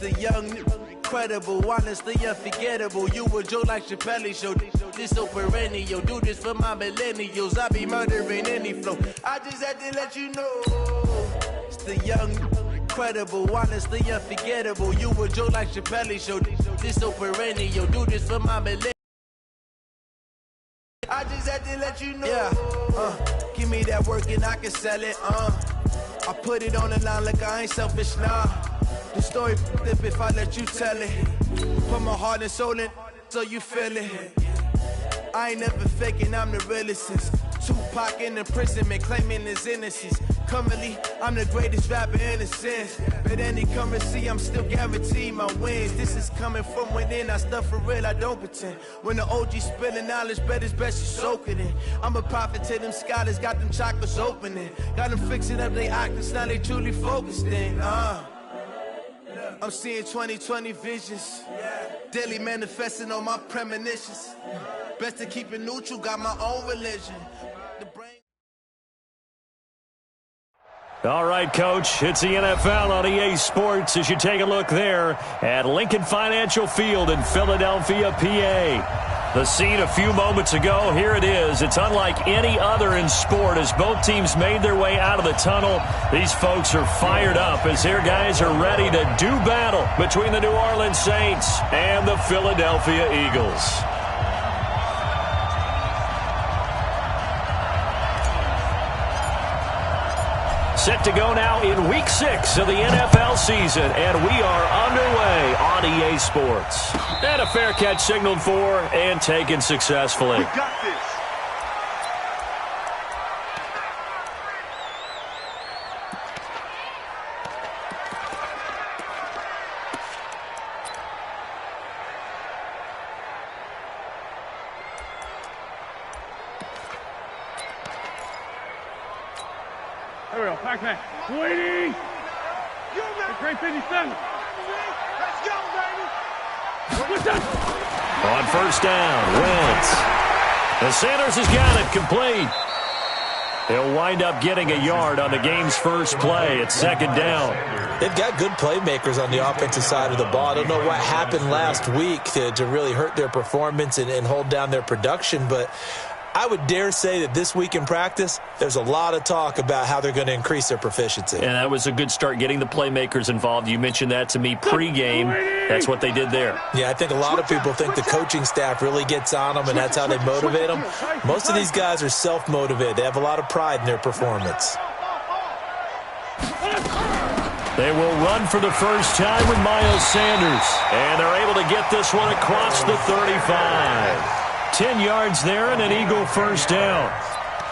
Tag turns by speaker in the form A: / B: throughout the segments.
A: the young, incredible, honestly unforgettable. You a joke like Chappelle Show. This so perennial. Do this for my millennials. I be murdering any flow. I just had to let you know. It's the young, incredible, honestly unforgettable. You a joke like Chappelle Show. This so perennial. Do this for my millennials. I just had to let you know. Yeah, give me that work and I can sell it. I put it on the line like I ain't selfish, nah. The story flip if I let you tell it. Put my heart and soul in so you feel it. I ain't never faking, I'm the realest since Tupac in imprisonment, claiming his innocence. Currently, I'm the greatest rapper in a sense. But any currency, I'm still guaranteed my wins. This is coming from within, I stuff for real, I don't pretend. When the OG spilling knowledge, bet it's best you soak it in. I'm a prophet to them scholars, got them chakras opening. Got them fixing up their octaves, now they truly focused in. I'm seeing 2020 visions. Daily manifesting on my premonitions. Best to keep it neutral, got my own religion.
B: All right, Coach, it's the NFL on EA Sports as you take a look there at Lincoln Financial Field in Philadelphia, PA. The scene a few moments ago, here it is. It's unlike any other in sport as both teams made their way out of the tunnel. These folks are fired up as their guys are ready to do battle between the New Orleans Saints and the Philadelphia Eagles. Set to go now in Week 6 of the NFL season, and we are underway on EA Sports. And a fair catch signaled for and taken successfully.
C: We got this.
D: There we go, Pac-Man. Waiting! Great 57.
C: Let's go, baby!
B: On first down, Wentz. And Sanders has got it complete. He'll wind up getting a yard on the game's first play. It's second down.
E: They've got good playmakers on the offensive side of the ball. I don't know what happened last week to really hurt their performance and hold down their production, but I would dare say that this week in practice, there's a lot of talk about how they're going to increase their proficiency.
B: And that was a good start, getting the playmakers involved. You mentioned that to me pregame. That's what they did there.
E: Yeah, I think a lot of people think the coaching staff really gets on them, and that's how they motivate them. Most of these guys are self-motivated. They have a lot of pride in their performance.
B: They will run for the first time with Miles Sanders. And they're able to get this one across the 35. 10 yards there and an Eagle first down.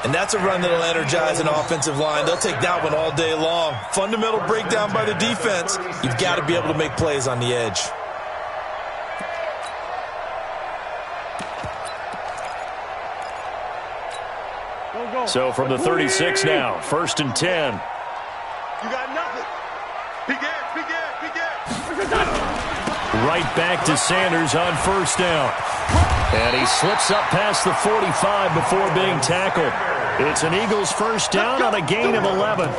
E: And that's a run that'll energize an offensive line. They'll take that one all day long. Fundamental breakdown by the defense. You've got to be able to make plays on the edge.
B: So from the 36 now, first and 10.
C: You got nothing. Begin.
B: Right back to Sanders on first down. And he slips up past the 45 before being tackled. It's an Eagles first down on a gain of 11.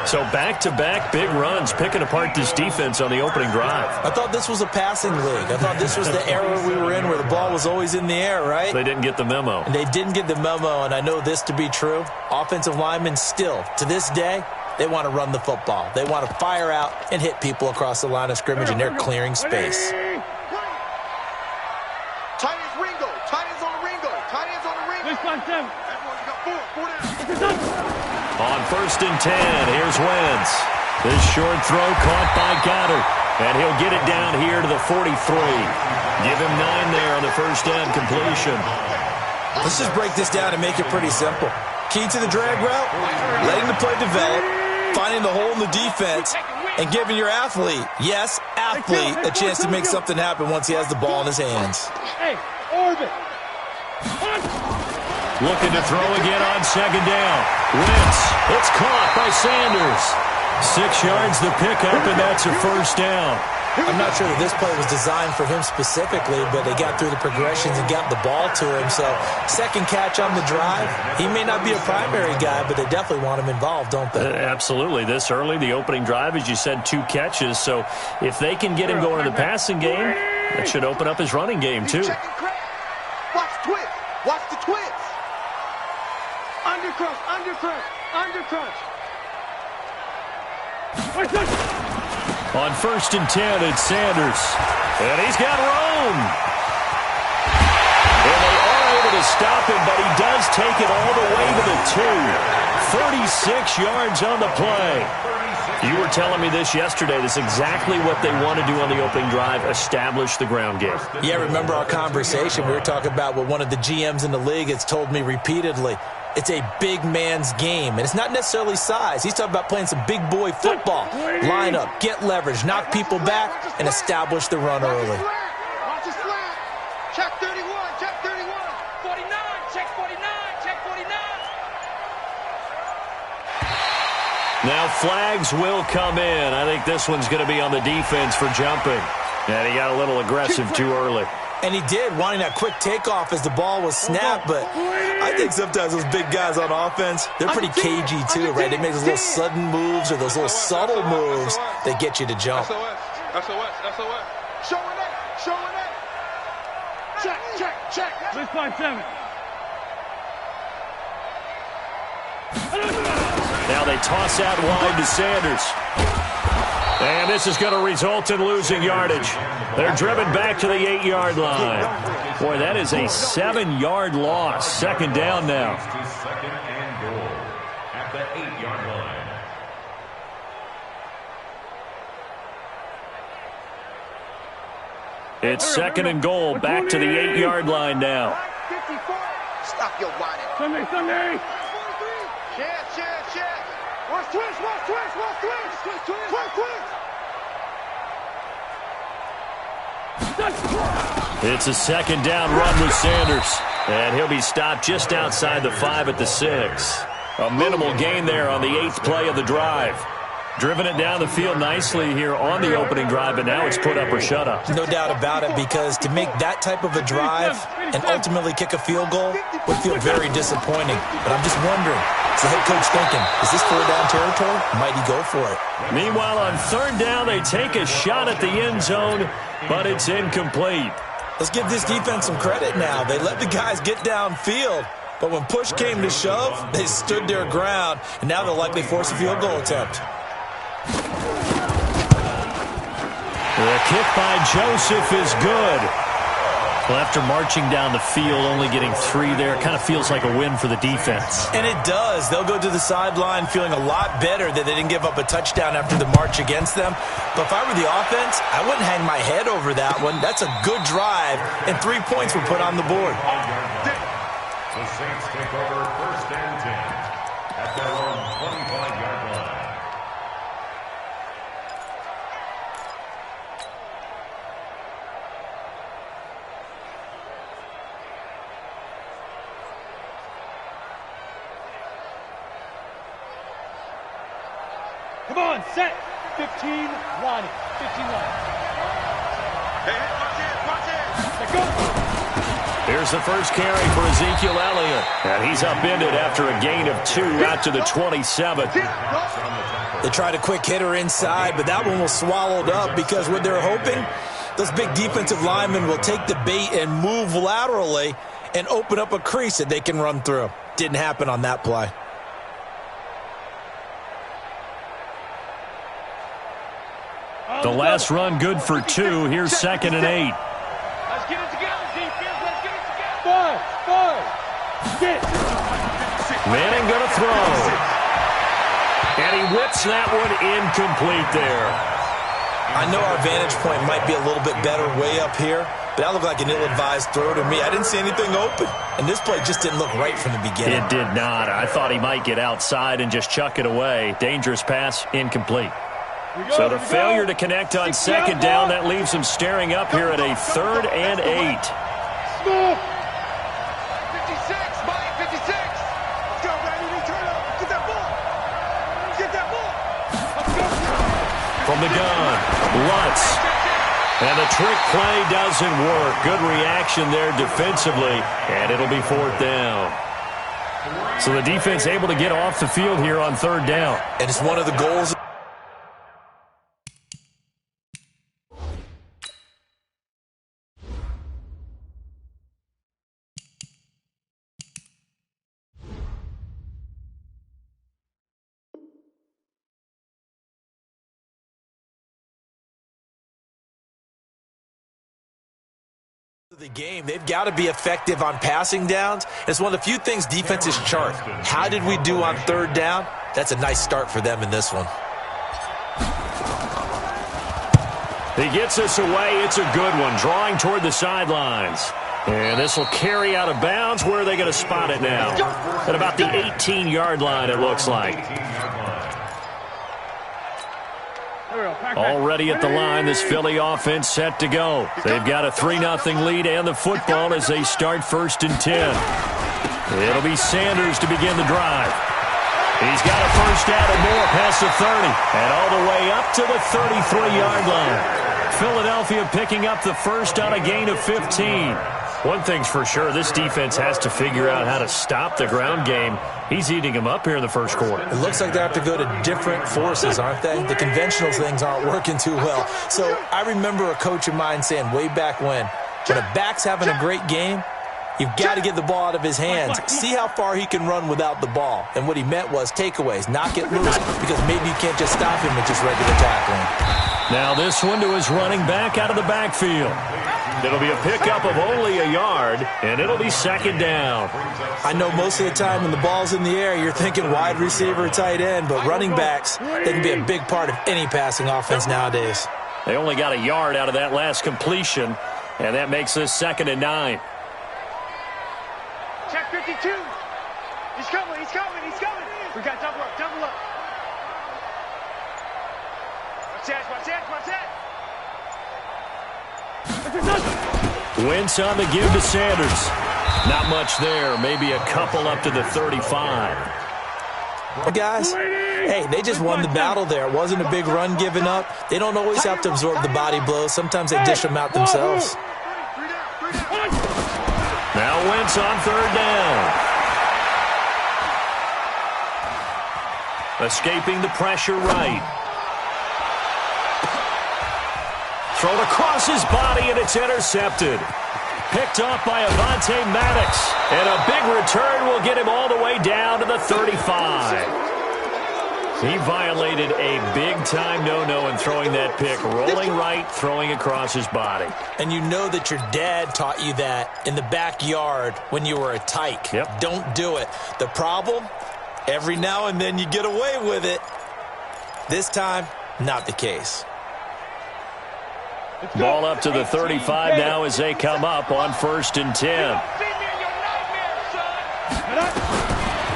B: So back-to-back big runs, picking apart this defense on the opening drive.
E: I thought this was a passing league. I thought this was the era we were in where the ball was always in the air, right?
B: They didn't get the memo.
E: And they didn't get the memo, and I know this to be true. Offensive linemen still, to this day, they want to run the football. They want to fire out and hit people across the line of scrimmage, and they're clearing space.
C: Tight ends Ringo. Tight ends on the Ringo. Tight ends on the Ringo.
D: Everyone,
C: you got four down.
B: On first and 10, here's Wentz. This short throw caught by Goddard. And he'll get it down here to the 43. Give him 9 there on the first down completion.
E: Let's just break this down and make it pretty simple. Key to the drag route, letting the play develop, finding the hole in the defense, and giving your athlete, yes, athlete, a chance to make something happen once he has the ball in his hands.
D: Hey, orbit.
B: Looking to throw again on second down. Wentz, it's caught by Sanders. 6 yards the pickup, and that's a first down.
E: I'm not sure that this play was designed for him specifically, but they got through the progressions and got the ball to him. So second catch on the drive. He may not be a primary guy, but they definitely want him involved, don't they?
B: Absolutely. This early, the opening drive, as you said, 2 catches. So if they can get him going in the passing game, that should open up his running game, too.
C: Watch twist. Watch the twist. Undercrush, undercrush, undercrush.
B: On 1st and 10, it's Sanders. And he's got room. And they are able to stop him, but he does take it all the way to the 2. 36 yards on the play. You were telling me this yesterday. This is exactly what they want to do on the opening drive, establish the ground game.
E: Yeah, remember our conversation? We were talking about what one of the GMs in the league has told me repeatedly. It's a big man's game, and it's not necessarily size. He's talking about playing some big boy football. Line up, get leverage, knock people back, and establish the run early.
C: Watch the slant. Check 31, check 31. 49, check 49, check 49.
B: Now flags will come in. I think this one's going to be on the defense for jumping. And he got a little aggressive too early.
E: And he did, wanting that quick takeoff as the ball was snapped. But I think sometimes those big guys on offense, they're pretty cagey too, right? They make those little sudden moves or those little subtle moves that get you to jump.
C: SOS. Showing it. Check.
D: 657.
B: Now they toss out wide to Sanders. And this is going to result in losing yardage. They're driven back to the 8-yard line. Boy, that is a 7-yard loss. Second down now.
F: Second and goal at the 8-yard line.
B: It's second and goal, back to the 8-yard line now.
C: 54. Stop your whining.
D: Sunday.
C: Check. Watch twist.
B: It's a second down run with Sanders. And he'll be stopped just outside the 5 at the 6. A minimal gain there on the 8th play of the drive. Driven it down the field nicely here on the opening drive, but now it's put up or shut up.
E: No doubt about it, because to make that type of a drive and ultimately kick a field goal would feel very disappointing. But I'm just wondering, is the head coach thinking, is this 4-down territory? Might he go for it?
B: Meanwhile, on 3rd down, they take a shot at the end zone, but it's incomplete.
E: Let's give this defense some credit now. They let the guys get downfield, but when push came to shove, they stood their ground, and now they'll likely force a field goal attempt.
B: The kick by Joseph is good. Well, after marching down the field, only getting 3 there, kind of feels like a win for the defense.
E: And it does. They'll go to the sideline feeling a lot better that they didn't give up a touchdown after the march against them. But if I were the offense, I wouldn't hang my head over that one. That's a good drive, and 3 points were put on the board.
F: The Saints take over 1st and 10 at their own 25-yard line.
D: Come on, set. 15 line. 15 line.
C: Hey, watch it.
D: Let go.
B: Here's the first carry for Ezekiel Elliott. And he's upended after a gain of 2 out to the 27.
E: They tried a quick hitter inside, but that one was swallowed up because what they're hoping, those big defensive linemen will take the bait and move laterally and open up a crease that they can run through. Didn't happen on that play.
B: The last run good for 2. Here's 2nd and 8.
D: Let's get it together, defense. Let's get it together. 5. Get.
B: Manning going to throw. And he whips that one incomplete there.
E: I know our vantage point might be a little bit better way up here, but that looked like an ill-advised throw to me. I didn't see anything open, and this play just didn't look right from the beginning.
B: It did not. I thought he might get outside and just chuck it away. Dangerous pass, incomplete. So the failure to connect on 2nd down, that leaves him staring up here at a 3rd and 8.
C: 56, Mike, 56. Let's go, baby. Return up. Get that ball. Let's go.
B: From the gun, Lutz. And the trick play doesn't work. Good reaction there defensively, and it'll be 4th down. So the defense able to get off the field here on 3rd down.
E: And it's one of the goals the game. They've got to be effective on passing downs. It's one of the few things defenses chart. How did we do on 3rd down? That's a nice start for them in this one.
B: He gets this away. It's a good one, drawing toward the sidelines. And this will carry out of bounds. Where are they going to spot it now? At about the 18-yard line, it looks like. Already at the line, this Philly offense set to go. They've got a 3-0 lead and the football as they start 1st and 10. It'll be Sanders to begin the drive. He's got a 1st down and more past the 30 and all the way up to the 33-yard line. Philadelphia picking up the first on a gain of 15. One thing's for sure, this defense has to figure out how to stop the ground game. He's eating them up here in the first quarter.
E: It looks like they have to go to different forces, aren't they? The conventional things aren't working too well. So I remember a coach of mine saying way back when a back's having a great game, you've got to get the ball out of his hands. See how far he can run without the ball. And what he meant was takeaways, knock it loose, because maybe you can't just stop him with just regular tackling.
B: Now this one to his running back out of the backfield. It'll be a pickup of only a yard, and it'll be 2nd down.
E: I know most of the time when the ball's in the air, you're thinking wide receiver, tight end, but running backs, they can be a big part of any passing offense nowadays.
B: They only got a yard out of that last completion, and that makes this 2nd and 9.
C: Check 52. He's coming, he's coming, he's coming. We got double up, double up. Watch that, watch that, watch that.
B: Wentz on the give to Sanders. Not much there. Maybe a couple up to the 35.
E: Guys, hey, they just won the battle there. It wasn't a big run given up. They don't always have to absorb the body blows. Sometimes they dish them out themselves.
B: Now Wentz on 3rd down. Escaping the pressure right. Thrown across his body, and it's intercepted. Picked up by Avonte Maddox. And a big return will get him all the way down to the 35. He violated a big-time no-no in throwing that pick. Rolling right, throwing across his body.
E: And you know that your dad taught you that in the backyard when you were a tyke.
B: Yep.
E: Don't do it. The problem, every now and then you get away with it. This time, not the case.
B: Ball up to the 35 now as they come up on 1st and 10.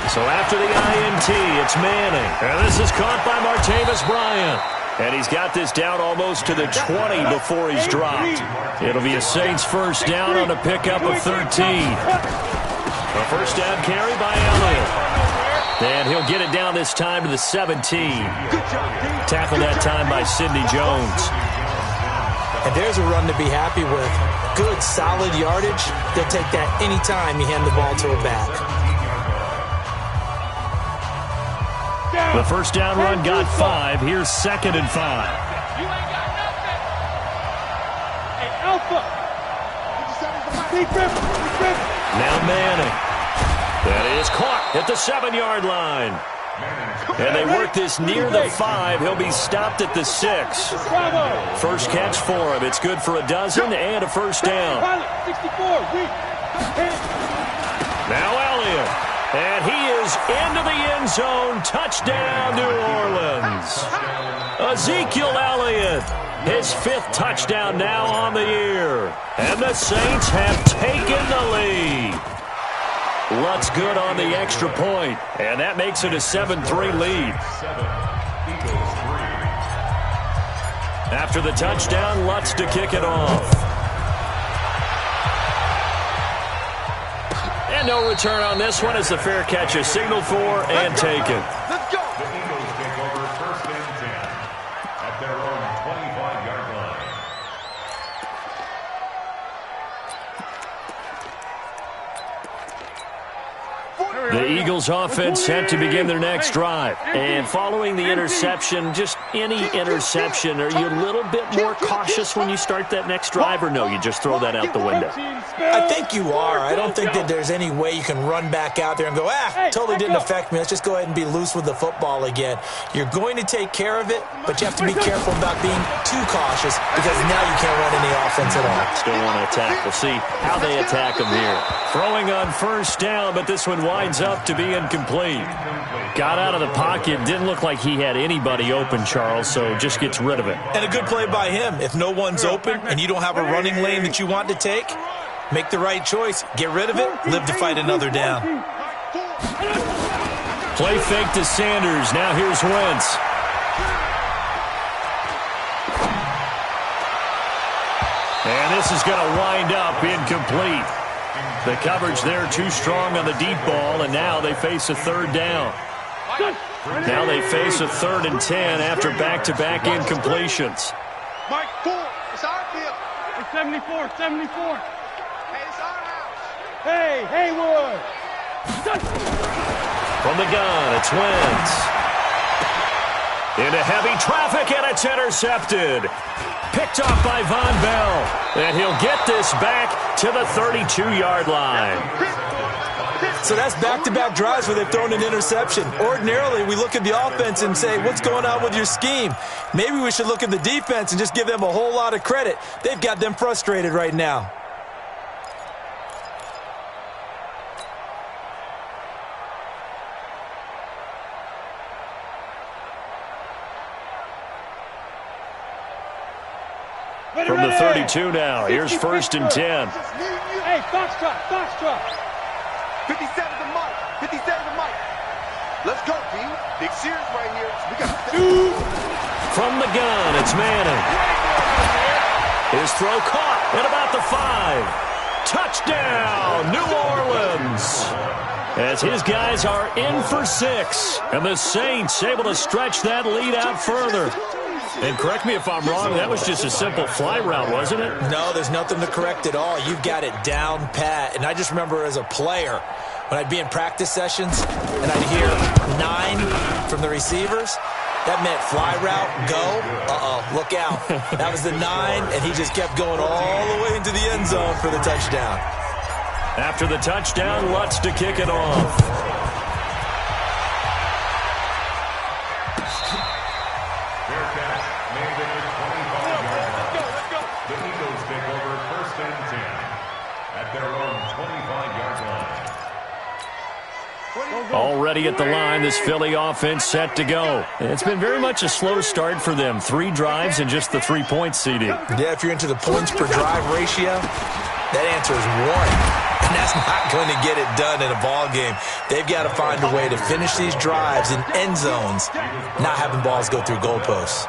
B: So after the INT, it's Manning. And this is caught by Martavis Bryant. And he's got this down almost to the 20 before he's dropped. It'll be a Saints 1st down on a pickup of 13. A 1st down carry by Elliott. And he'll get it down this time to the 17. Tackled that time by Sidney Jones.
E: And there's a run to be happy with. Good, solid yardage. They'll take that any time you hand the ball to a back.
B: The 1st down run got 5. Here's 2nd and 5.
D: You ain't got nothing. Hey, Alpha.
B: Now Manning. That is caught at the 7-yard line. And they work this near the 5. He'll be stopped at the 6. First catch for him. It's good for a dozen and a 1st down. Now Elliott. And he is into the end zone. Touchdown, New Orleans. Ezekiel Elliott. His 5th touchdown now on the year. And the Saints have taken the lead. Lutz good on the extra point, and that makes it a 7-3 lead. After the touchdown, Lutz to kick it off. And no return on this one as the fair catch is signaled for and taken.
C: Let's go.
F: The Eagles take over 1st and 10 at their own 25-yard line.
B: The Eagles offense set to begin their next drive. And following the interception, just any interception, are you a little bit more cautious when you start that next drive, or no, you just throw that out the window?
E: I think you are. I don't think that there's any way you can run back out there and go, totally didn't affect me. Let's just go ahead and be loose with the football again. You're going to take care of it, but you have to be careful about being too cautious because now you can't run any offense at all.
B: Still want to attack. We'll see how they attack them here. Throwing on first down, but this one winds up to be incomplete. Got out of the pocket. Didn't look like he had anybody open, Charles, so just gets rid of it.
E: And a good play by him. If no one's open and you don't have a running lane that you want to take, make the right choice. Get rid of it. Live to fight another down.
B: Play fake to Sanders. Now here's Wentz. And this is going to wind up incomplete. The coverage there too strong on the deep ball, and now they face a third down. Now they face a 3rd and 10 after back-to-back incompletions.
C: Mike, 4. It's our field.
D: It's 74, 74.
C: Hey, it's our house.
D: Hey, Haywood.
B: From the gun, it's Wentz. Into heavy traffic, and it's intercepted. Picked off by Von Bell. And he'll get this back to the 32-yard line.
E: So that's back-to-back drives where they've thrown an interception. Ordinarily, we look at the offense and say, what's going on with your scheme? Maybe we should look at the defense and just give them a whole lot of credit. They've got them frustrated right now.
B: From the 32 now, here's 1st and 10.
D: Hey, foxtrot.
C: 57 to Mike. 57 to Mike. Let's go, D. Big Sears right here. We got
B: From the gun, it's Manning. His throw caught at about the 5. Touchdown, New Orleans. As his guys are in for 6. And the Saints able to stretch that lead out further. And correct me if I'm wrong, that was just a simple fly route, wasn't it?
E: No, there's nothing to correct at all. You've got it down pat. And I just remember as a player, when I'd be in practice sessions and I'd hear 9 from the receivers, that meant fly route, go, look out. That was the 9, and he just kept going all the way into the end zone for the touchdown.
B: After the touchdown, Lutz to kick it off. Already at the line, this Philly offense set to go. It's been very much a slow start for them. 3 drives and just the 3 points, CD.
E: Yeah, if you're into the points per drive ratio, that answer is 1. And that's not going to get it done in a ball game. They've got to find a way to finish these drives in end zones, not having balls go through goalposts.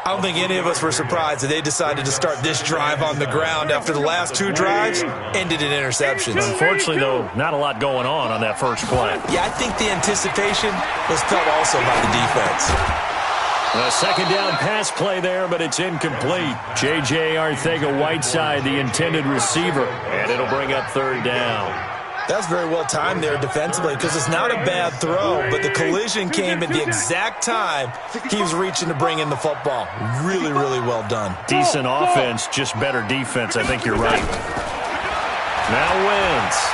E: I don't think any of us were surprised that they decided to start this drive on the ground after the last 2 drives ended in interceptions.
B: Unfortunately, though, not a lot going on that first play.
E: Yeah, I think the anticipation was felt also by the defense.
B: A second down pass play there, but it's incomplete. J.J. Arcega-Whiteside, the intended receiver, and it'll bring up 3rd down.
E: That's very well timed there defensively because it's not a bad throw, but the collision came at the exact time he was reaching to bring in the football. Really, really well done.
B: Decent offense, just better defense. I think you're right. Now Wentz.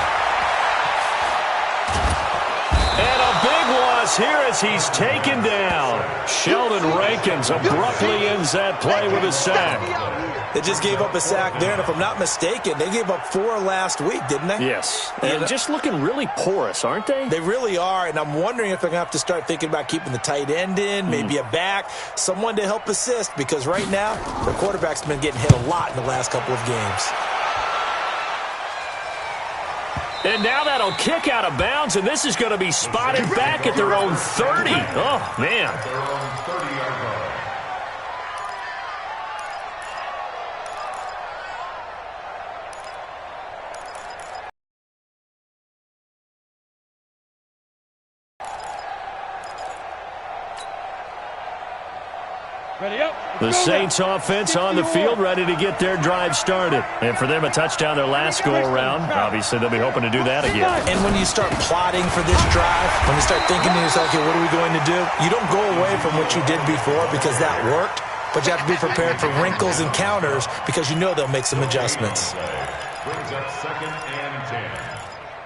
B: And a big loss here as he's taken down. Sheldon Rankins abruptly ends that play with a sack.
E: They just gave up a sack there, and if I'm not mistaken, they gave up 4 last week, didn't they?
B: Yes. And just looking really porous, aren't they?
E: They really are, and I'm wondering if they're going to have to start thinking about keeping the tight end in, maybe a back, someone to help assist, because right now, the quarterback's been getting hit a lot in the last couple of games.
B: And now that'll kick out of bounds, and this is going to be spotted back at their own 30. Oh, man. The Saints offense on the field, ready to get their drive started. And for them, a touchdown their last go-around. Obviously, they'll be hoping to do that again.
E: And when you start plotting for this drive, when you start thinking to yourself, okay, what are we going to do? You don't go away from what you did before because that worked, but you have to be prepared for wrinkles and counters because you know they'll make some adjustments.
F: Brings up 2nd and 10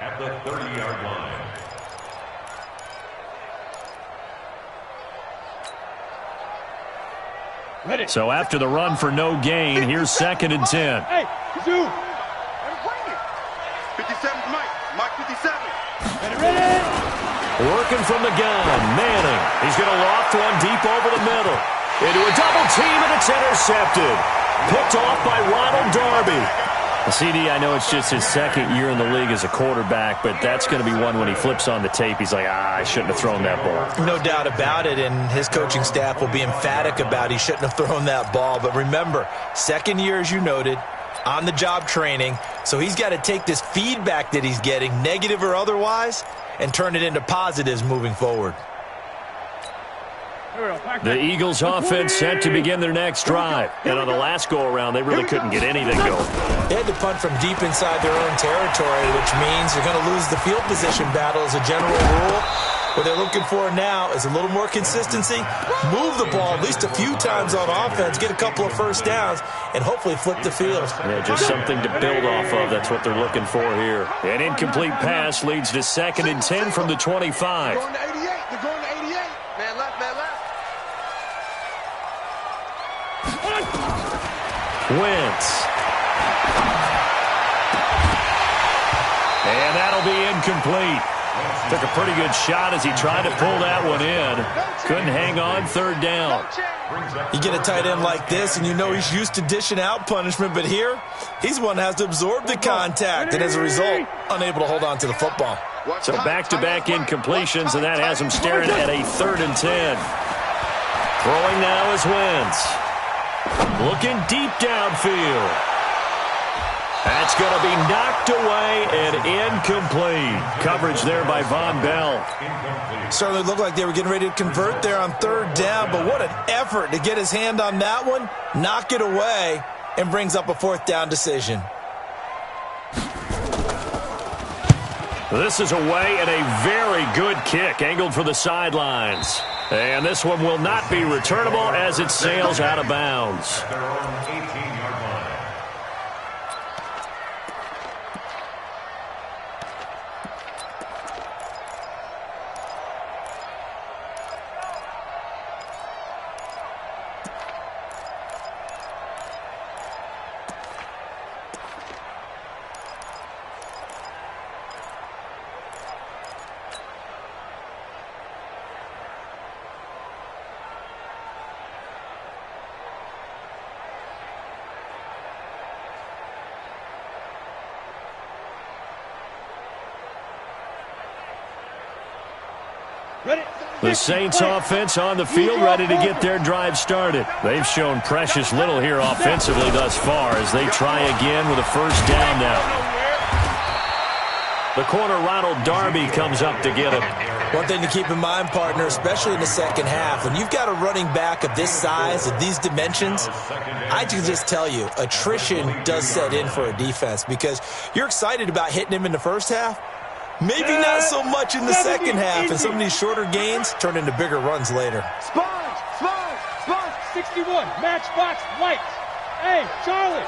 F: at the 30-yard line.
B: So after the run for no gain, here's 2nd and 10.
C: Hey, Zoo. 57's Mike. Mike 57. Ready.
B: Working from the gun, Manning. He's going to loft one deep over the middle. Into a double team, and it's intercepted. Picked off by Ronald Darby. CD, I know it's just his 2nd year in the league as a quarterback, but that's going to be one when he flips on the tape. He's like, I shouldn't have thrown that ball.
E: No doubt about it, and his coaching staff will be emphatic about he shouldn't have thrown that ball. But remember, 2nd year, as you noted, on-the-job training, so he's got to take this feedback that he's getting, negative or otherwise, and turn it into positives moving forward.
B: The Eagles offense set to begin their next drive. And on the last go-around, they really couldn't get anything going.
E: They had to punt from deep inside their own territory, which means they're going to lose the field position battle as a general rule. What they're looking for now is a little more consistency, move the ball at least a few times on offense, get a couple of first downs, and hopefully flip the field.
B: Yeah, just something to build off of. That's what they're looking for here. An incomplete pass leads to 2nd and 10 from the 25.
C: They're going to 88. They're going to 88. Man left, man left.
B: Wentz. And that'll be incomplete. Took a pretty good shot as he tried to pull that one in. Couldn't hang on 3rd down.
E: You get a tight end like this, and you know he's used to dishing out punishment, but here, he's one that has to absorb the contact, and as a result, unable to hold on to the football.
B: So back-to-back incompletions, and that has him staring at a 3rd and 10. Throwing now is Wentz. Looking deep downfield. That's going to be knocked away and incomplete. Coverage there by Von Bell.
E: Certainly looked like they were getting ready to convert there on 3rd down, but what an effort to get his hand on that one, knock it away, and brings up a 4th down decision.
B: This is away and a very good kick, angled for the sidelines. And this one will not be returnable as it sails out of bounds.
F: Their own 18-yard line.
B: The Saints offense on the field, ready to get their drive started. They've shown precious little here offensively thus far as they try again with a 1st down now. The corner, Ronald Darby, comes up to get him.
E: One thing to keep in mind, partner, especially in the 2nd half, when you've got a running back of this size, of these dimensions, I can just tell you, attrition does set in for a defense because you're excited about hitting him in the 1st half. Maybe not so much in the 2nd half, and some of these shorter gains turn into bigger runs later.
C: Sponge, 61, matchbox, lights. Hey, Charlie.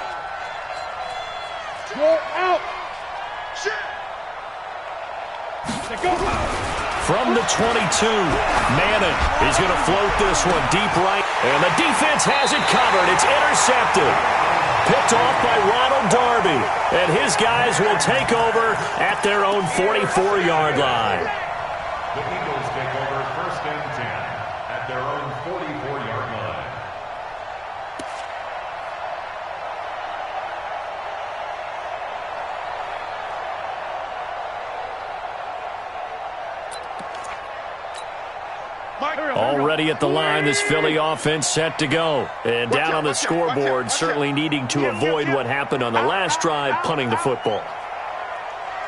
C: You're out. Shit. Go.
B: From the 22, Manning is going to float this one deep right, and the defense has it covered. It's intercepted. Picked off by Ronald Darby, and his guys will take over at their own 44-yard line.
F: The Eagles take over 1st and 10 at their own 44-yard line.
B: Already at the line, this Philly offense set to go. And down on the scoreboard, certainly needing to avoid what happened on the last drive, punting the football.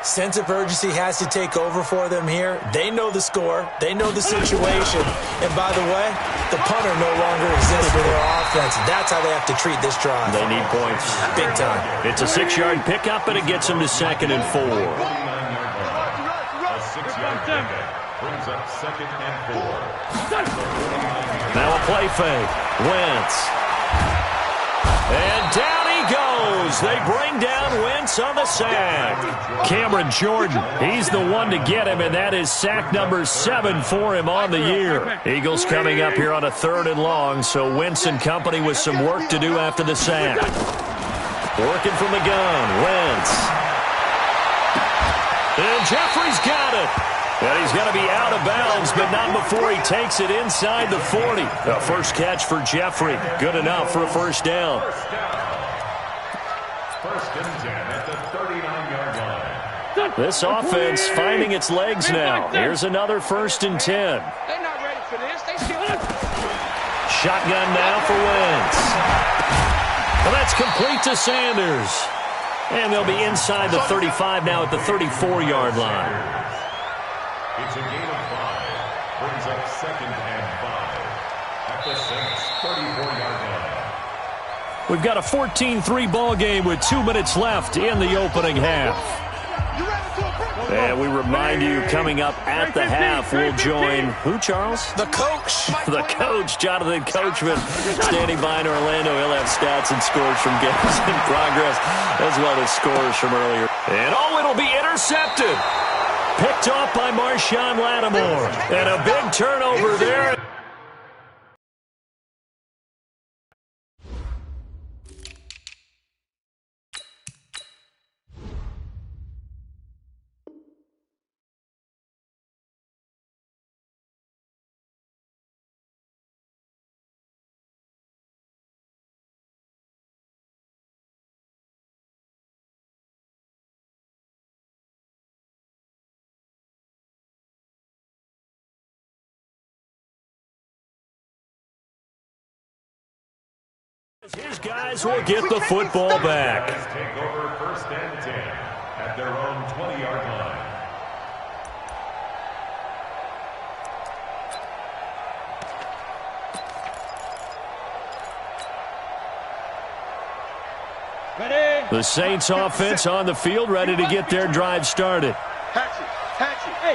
E: Sense of urgency has to take over for them here. They know the score. They know the situation. And by the way, the punter no longer exists for their offense. That's how they have to treat this drive.
B: They need points.
E: Big time.
B: It's a 6-yard pickup, and it gets them to 2nd and 4.
F: A 6-yard pickup brings up 2nd and 4.
B: Now a play fake. Wentz. And down he goes. They bring down Wentz on the sack. Cameron Jordan, he's the one to get him, and that is sack number 7 for him on the year. Eagles coming up here on a 3rd and long, so Wentz and company with some work to do after the sack. Working from the gun, Wentz. And Jeffrey's got it. And he's going to be out of bounds, but not before he takes it inside the 40. The first catch for Jeffrey. Good enough for a first down.
F: First and 10 at the 39-yard line.
B: This offense finding its legs now. Here's another 1st and 10.
C: They're not ready for this. They still.
B: Shotgun now for Wentz. Well, that's complete to Sanders. And they'll be inside the 35 now at the 34-yard line.
F: It's a gain of 5. Brings up 2nd and 5 at the Saints' 34-yard line.
B: We've got a 14-3 ball game with 2 minutes left in the opening half. And we remind you, coming up at the half, we'll join who, Charles?
E: The coach.
B: The coach, Jonathan Coachman, standing by in Orlando. He'll have stats and scores from games in progress, as well as scores from earlier. And it'll be intercepted. Picked off by Marshawn Lattimore. And a big turnover there. His guys will get the football back.
F: Take over 1st and 10 at their own 20-yard line.
B: The Saints offense on the field, ready to get their drive started.